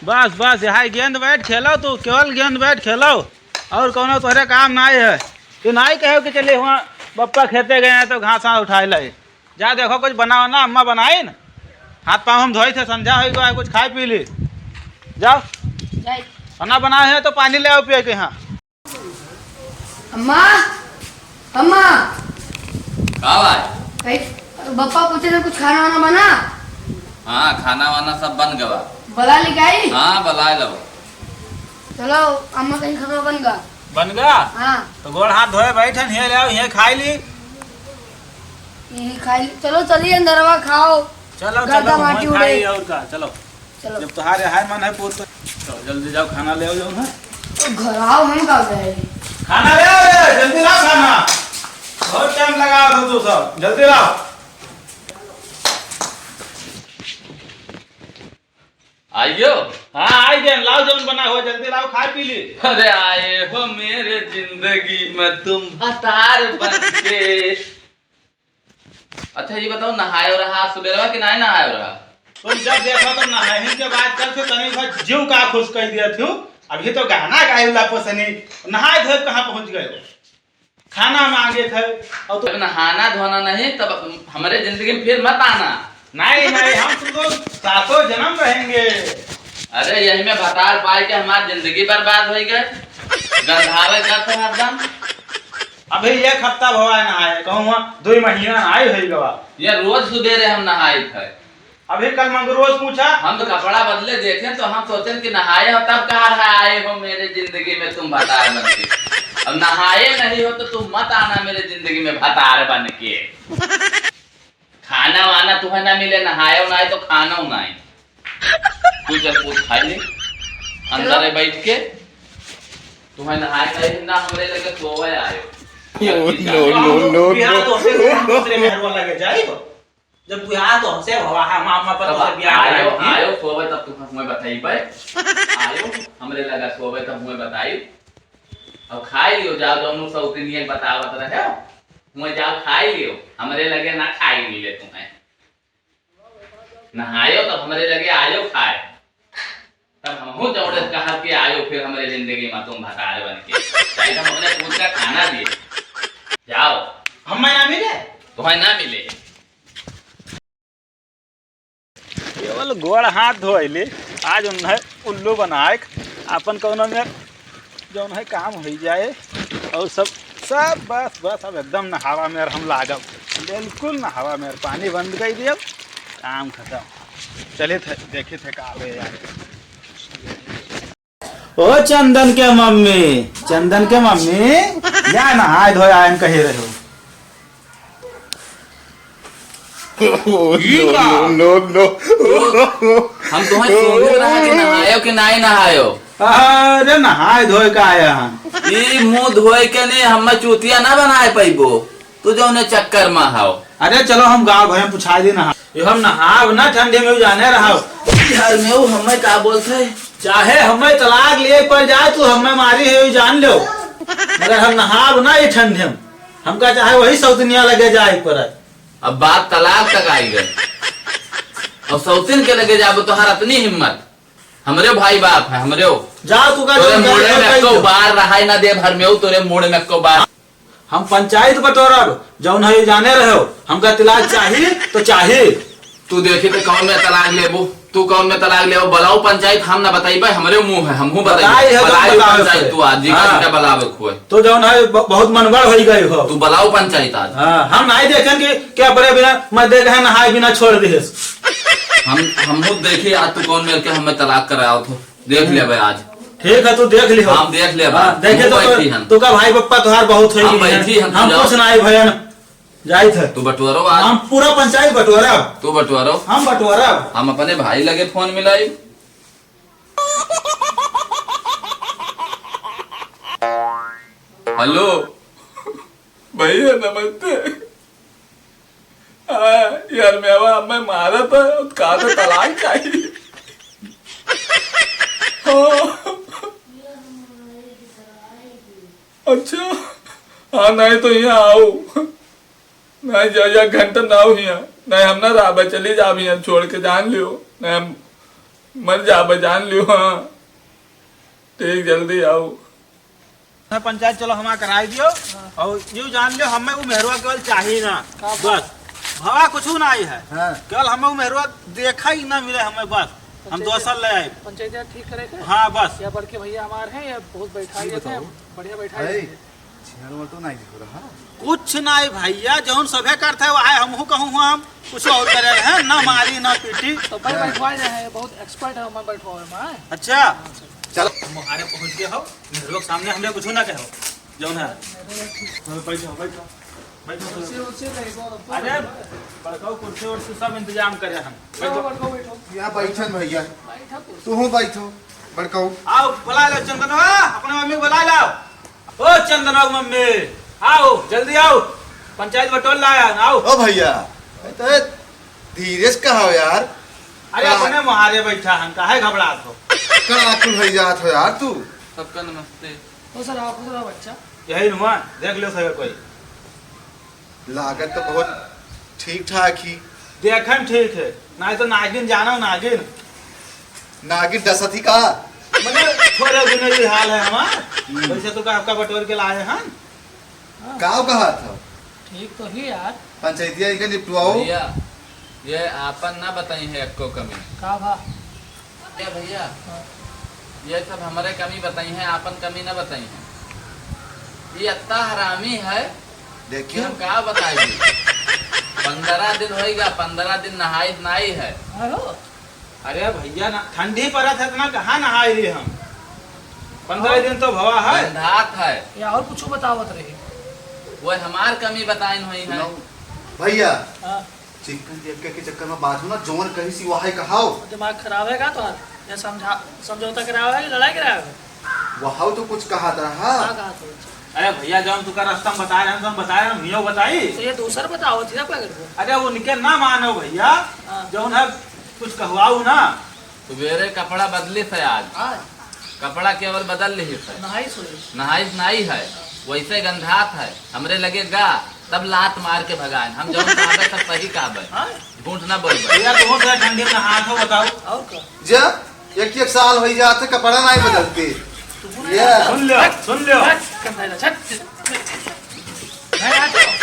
बस बस यहाँ गेंद बैट खेलो, तू केवल गेंद बैट खेलो और कौन तुम्हारे काम ना है। तू ना ही कहो कि चलिए वहाँ पप्पा खेते गए हैं तो घास उठाए लाए। जा देखो कुछ बनाओ ना, अम्मा बनाई ना, हाथ पाँव हम धोए थे, संध्या हो गया, कुछ खाए पी ली। जाओ खाना बनाए है तो पानी ले आओ पिए के यहाँ। अम्मा अम्मा भाई बप्पा पूछे थे कुछ खाना वाना बना। हाँ खाना वाना सब बन गया। बला लेके आई। हाँ बला लो। चलो अम्मा कहीं खाना बन गया। बन गया? हाँ तो गोड़ हाथ धोए बैठे ये ले आओ, ये खाई ली। यही खाई। चलो चलिए अंदर खाओ। चलो चलो माटी उड़े और का चलो। चलो जब तुम्हारे हाय मन है पूछ तो जल्दी जाओ खाना ले आओ। जो है तो घर आओ, हम कब गए। खाना ले आओ, जल्दी लाओ खाना, बहुत टाइम लगा दो तू सब, जल्दी लाओ। आइयो। हाँ आई गए, लाओ जब बना हुआ, जल्दी लाओ, खा पी ली। अरे आए हो मेरे जिंदगी में तुम भतार बन के। अच्छा ये बताओ नहायो रहा सुबह कि नहीं नहायो रहा? तुम जब देखो तो नहाने के बाद कल से तनी भर जीव का खुश कर दिया थी। अभी तो गाना गायला पसनी, नहाए धोए कहाँ पहुंच गए, खाना मांगे थे और तो नहाना धोना नहीं, तब हमारे जिंदगी में फिर मत आना। नहीं नहीं, हम तुमको सातों जन्म रहेंगे। अरे यही में भतार पाए के हमारी जिंदगी बर्बाद हो गए। गंधावे करते हरदम। अभी एक हफ्ता भवा नहाए, कहूँ 2 महीना आए हो गवा। ये रोज सुबेरे हम नहाए थे। अभी कल मंगू रोज पूछा, हम तो कपड़ा बदले देखे तो हम सोचे कि नहाए हो तब कहा रहा आए हो मेरे जिंदगी में तुम भतार बन के। अब नहाए नहीं हो तो तुम मत आना मेरे जिंदगी में भतार बन के। खाना वाना तुम्हें ना मिले, नहाए ना तो खाना नहीं। तू चल पूछ खा ले अंदर है बैठ के। तुम्हें नहाए नहीं ना हमरे लगे सोवे आयो। नो लगे जाइबो जब बियाह तो हमसे हवा है मामा पर तो बियाह आयो आयो सोवे तब तुम हमें बताइबे। आयो हमरे लगा सोवे तब हमें बताई। अब खाई लियो, जाओ दोनों सब दिन बतावत रहे हो। मैं जाओ खाई लियो, हमरे लगे ना खाई मिले तुम्हें। नहायो तब हमरे लगे आयो खाए, तब हमहू जौड़े कहा कि आयो फिर हमारे जिंदगी में तुम भतार बन के। चाहे हम अपने पूछ का खाना दिए। जाओ हमें ना मिले, तुम्हें ना मिले। केवल गोड़ हाथ धोइले, आज उन्हें उल्लू बनाए अपन कौन में जो है काम हो जाए और सब सब बस बस अब एकदम नहावा में हम लागब, बिल्कुल नहावा में पानी बंद कर दिया, काम खत्म। चले थे देखे थे का यार। ओ चंदन के मम्मी, चंदन के मम्मी या नहाए धोए आयन कहे रहे हो। नो हम तुम्हें सोच रहा कि नहायो कि नहीं नहायो। अरे नहाए धोए का आया हम ये मुंह धोए के नहीं हम चूतिया ना बनाए पैबो तू जो उन्हें चक्कर में हाओ। अरे चलो हम गाँव घर में पूछा दी नहा, हम नहाव ना ठंडे में जाने रहा बिहार में वो हमें क्या बोलते, चाहे हमें तलाक लिए पर जाए तो हमें मारी है जान लो, मगर हम नहाव ना ये ठंडे में, हमका चाहे वही सौतनिया लगे जाए पर। अब बात तलाक तक आई गई और सौतिन के लगे जाबो तो हर अपनी हिम्मत। हमरे भाई बाप है हमरे जाओ तू का मुड़े में को बार रहा ना दे भर में तोरे मुड़ में को बार। हम पंचायत बटोरब जौन है जाने रहे हो, हमका तलाक चाहिए तो चाहिए। तू देखी तो कौन में तलाक लेबो, तू कौन में तलाक लेबो बुलाओ पंचायत, हम ना बताइबे हमरे मुंह है हमहू बताइए पंचायत। तू आज जी का बुलावे खोए तो जौन है बहुत मनगढ़ हो गई हो, तू बुलाओ पंचायत आज। हम नहीं देखें कि क्या बड़े बिना मैं देख है नहाए बिना छोड़ दिए। हम देखिए आज तू कौन मिलके हमें तलाक कराओ तो देख ले आज। ठीक है तू देख लियो, हम देख ले देखे तो का भाई पप्पा तुहार बहुत है, हम कुछ नहीं भयन जाई थे। तू बटुआरो आज, हम पूरा पंचायत बटुआरा, तू बटुआरो हम बटुआरा, हम अपने भाई लगे फोन मिलाई। हेलो भैया नमस्ते। यार मैं मारा था कहा था तलाक चाहिए। अच्छा हाँ नहीं तो यहाँ आओ, नहीं जा 1 घंटा ना हो यहाँ, नहीं हम ना रहा चली जा यहाँ छोड़ के जान लियो, नहीं हम मर जा जान लियो। हाँ ठीक जल्दी आओ। पंचायत चलो हमारा कराई दियो और यूँ जान लियो हमें वो मेहरुआ केवल चाहिए ना, बस भवा कुछ ना आई है। केवल हमें वो मेहरुआ देखा ही ना मिले हमें, बस हम दोसर ले आए। पंचायत ठीक करे थे? हाँ बस या बड़के भैया हमारे हैं या बहुत बैठा थे, बढ़िया बैठा थे। कुछ नहीं भैया, जौन सभे करते वो आए हमहू कहूँ हम कुछ और करे रहे, ना मारी ना पीटी। तो भाई बैठवा रहे हैं, बहुत एक्सपर्ट है मैं बैठवा में। अच्छा चलो मुहारे पहुँच गए हो, मेहरुआ के सामने हमें कुछ ना कहो जौन है। बैठो बैठो बैठो, अरे बड़काऊ कुर्सी उर्सी सब इंतजाम करे हम। बैठो यहाँ बैठन भैया, तू बैठो बड़काऊ। आओ बुला लो चंदनवा, अपने मम्मी को बुला लाओ। ओ चंदनवा की मम्मी आओ जल्दी आओ, पंचायत बटोल लाया आओ। ओ भैया तो धीरे से कहा यार। अरे अपने मुहारे बैठा हम, काहे घबरात हो? कहाँ कुल भई जात हो यार तू? सबका नमस्ते। तो सर आप जरा बच्चा यही नुआ देख लो सही कोई लागत तो बहुत ठीक ठाक ही। देखन ठीक है, नहीं तो नागिन जानो नागिन। नागिन डसत ही का? मतलब थोड़े दिन ये हाल है हमार, वैसे तो का आपका बटोर के लाए हम। गाँव कहा था ठीक तो ही यार। पंचायतिया इनका निपटवाओ। भैया ये आपन ना बताई है आपको कमी का भा क्या भैया, ये सब हमारे कमी बताई है, आपन कमी ना बताई है। ये अत्ता हरामी है कि देखिए हम क्या बताइए। 15 दिन होएगा, 15 दिन नहाई नाई है। अरे भैया ना ठंडी पड़त है ना, कहाँ नहाई रही हम? 15 दिन तो भवा है। गंधात है, या और कुछ बतावत रहे। वो हमार कमी बताई हुई है। भैया हाँ, चिकन देख के चक्कर में बात हो ना, जोन कहीं सी वहाँ कहाओ। दिमाग खराब है का तो? या समझौता कराया है, लड़ाई कराया है? वहाँ तो कुछ कहा था। क्या कहा तो? अरे भैया जब तुका रास्ता में बता रहे हैं तो हम बता रहे हैं, मियो बताई। तो ये दूसरा बताओ थी ना पकड़ को। अरे वो उनके ना मानो भैया, हाँ। जौन है कुछ कहवाऊ ना। सुबेरे कपड़ा बदली से आज आज कपड़ा केवल बदल ली है, नहाई सोई। नहाई नाई है, वैसे गंधात है। हमरे लगे गा तब लात मार के भगाए। हम जब कहबे सब सही कहबे, हाँ? झूठ ना बोलबे। भैया तुम से ठंडी में हाथ हो बताओ। और क्या? जब एक साल हो जाते कपड़ा नहीं बदलते। ये सुन लो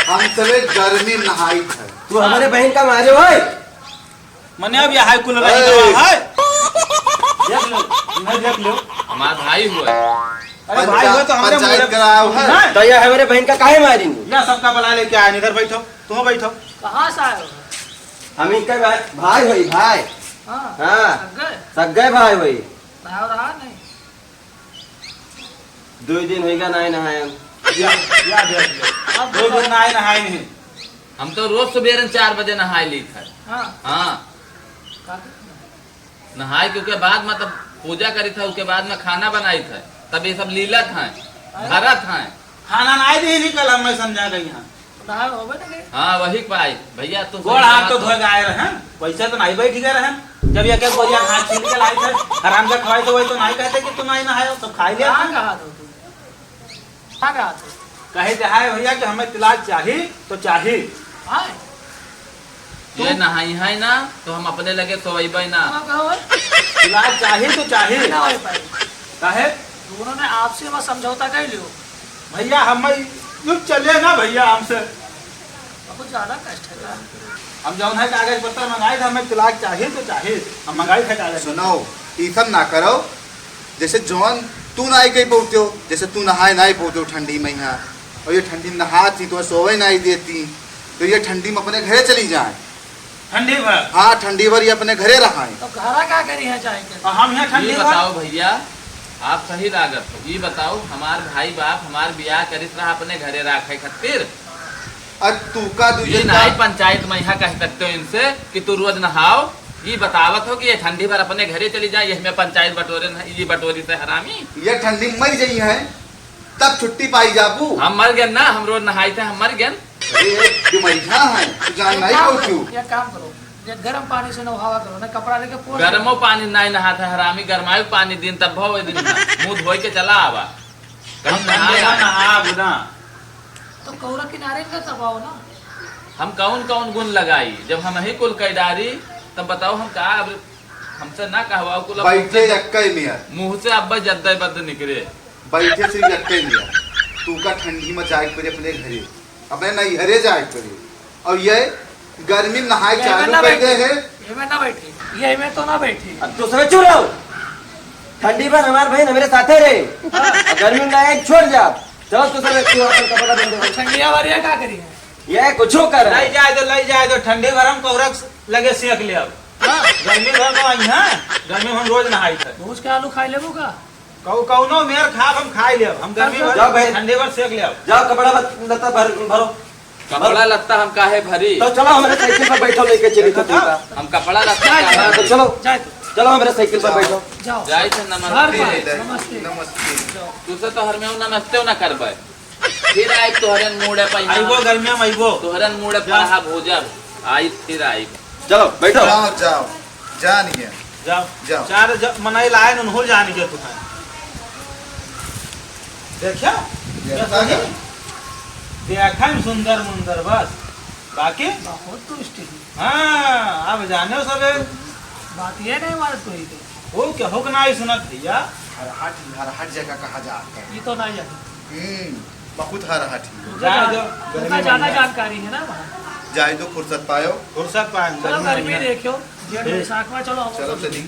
हम सवे गर्मी में नहाई थे। तू हमारे बहन का मारे भाई। मने अब यहाँ कुल रही दवा है। देख लो नहीं देख लो, हमार भाई हुआ। अरे भाई वो तो हमारे पंचायत कराओ है। तो ये हमारे बहन का काहे मारेंगे? या सबका बुला लेके आए, इधर बैठो, तुम बैठो। कहाँ से आए हो? हम इनका भाई भाई भाई। हाँ, हाँ थक गए? सगे भाई भाई। नहा रहा नहीं? 2 दिन होगा नहीं नहाए हम। या देख लो, अब 2 दिन नहाए नहाए नहीं। हम तो रोज सुबह 4 बजे नहाए ली थे। हाँ, हाँ नहाए के बाद मतलब पूजा करी था, उसके बाद में खाना बनाई थे, तब ये सब लीलत है, भरत है। खाना नहीं दी निकल, हम समझा गई यहाँ। नहा होबे ना गए? हाँ वही पाई भैया। तो गोड़ हाथ तो धोए आए रहे, वैसे तो नहीं बैठ गए रहे। जब एक बोरिया हाथ छीन के लाई थे, हराम का खवाई तो वही तो नहीं कहते कि तुम नहीं नहाए, सब खा लिया। कहाँ कहा था तू? कहाँ कहा था? कहे है भैया कि हमें तिलाक चाहिए तो चाहिए। हाँ, ये नहाई है ना तो हम अपने लगे सोईबे ना। कहाँ कहा है? तिलाक चाहिए तो चाहिए। ना हो पाई। कहे दोनों ने आपसे मैं समझौता कर लियो। भैया हमें युग चले ना भैया हमसे, कुछ ज्यादा कष्ट है। हम जो है कागज पत्र मंगाए थे, हमें तिलाक चाहिए तो चाहिए, हम मंगाए थे कागज। सुनो ये सब ना करो। जैसे जौन तू नहाई कहीं पहुँचते हो, जैसे तू नहाए नहीं पहुँचते हो ठंडी में यहाँ, और ये ठंडी में नहाती तो सोवे नहीं देती, तो ये ठंडी में अपने घरे चली जाए। ठंडी भर हाँ ठंडी भर ये अपने घरे रहाए। तो घरा क्या करी है चाहे के? हम यहाँ ठंडी ये भर। बताओ भैया, आप सही लागत हो। ये बताओ हमार भाई बाप हमार ब्याह करित रहा अपने घरे रखे खातिर। और तू का ये नहीं पंचायत में यहाँ कह सकते हो इनसे कि तू रोज नहाओ। ये बतावत हो कि ये ठंडी भर अपने घरे चली जाए, ये बंचायत बटोरे ये बटोरी से हरामी। ये ठंडी में मर गई है तब छुट्टी पाई जाबू। हम मर गए ना, हम रोज नहाई थे, हम मर गए। बीमारियां हैं तू जान नहीं पहुँचू। ये काम करो, ये गर्म पानी से नहावा करो ना, कपड़ा लेके पोंछ। गर्मो पानी नहीं नहाते हरामी, गरमायु पानी दिन तब भो दिन मुंह धोई के चला आवा। हम ठंडी भर नहा बुना। तो कौरा किनारे का दबाओ ना। हम कौन कौन गुण लगाई जब हम ही कुल कैदारी तब बताओ हम का अब हमसे ना कहवाओ कुल बैठे यक्कई मियाँ मुंह से अब्बा जद्दा बद निकले। बैठे सिर्फ यक्कई मियाँ तू का ठंडी में जाए पड़े अपने घरे अपने नैहरे जाए पड़े और ये गर्मी में नहाए चालू कर दे है। ये में ना बैठी, ये में तो ना बैठी। अब तो समय चुप रहो। ठंडी पर हमारे बहन मेरे साथे रहे और गर्मी में आए छोड़ जा। चलो तो समय तू अपन कपड़ा बंद कर। ठंडिया वारिया का करी है? ये कुछ कर लई जाए तो ठंडे गरम कौरा लगे सेक ले अब गर्मी भर में आई है गर्मी में हम रोज नहाई थे भूज के आलू खाई लेबो का? कौनो मेर खाब हम खाई लेब हम गर्मी जाओ भर भाई। ठंडे भर सेक लेब। जाओ कपड़ा लत्ता भरो। कपड़ा लत्ता हम काहे भरी? तो चलो हमारे साइकिल पर बैठो लेके चली तो हम कपड़ा लत्ता जाए काहे तो भरी? चलो जाए तो चलो हमारे साइकिल पर बैठो। जाओ। जाई थे हर नमस्ते। बार नमस्ते। नमस्ते। तुसे तो हर में नमस्ते ना करबे फिर आई तोहरन मूड़े आइबो पहिना गर्मी में आइबो तोहरन मूड़े पढ़ा भोजन आई फिर आई। चलो बैठो। जाओ जाओ जानिए जाओ जाओ। चार मनाई लाए उन्हों जान के तू देखियो देखा में सुंदर मुंदर बस बाकी बहुत तो स्टिक हाँ अब जाने सब बात ये नहीं मारत कोई तो हो क्या हो ना सुनत भैया हर हट जगह कहा जाता है। ये तो नहीं जाती। बहुत हर हट जाए दो उनका ज्यादा जानकारी है ना वहाँ। जाए दो फुर्सत पायो। फुर्सत पाए चलो गर्मी देखियो जेठ बैसाख में चलो चलो चली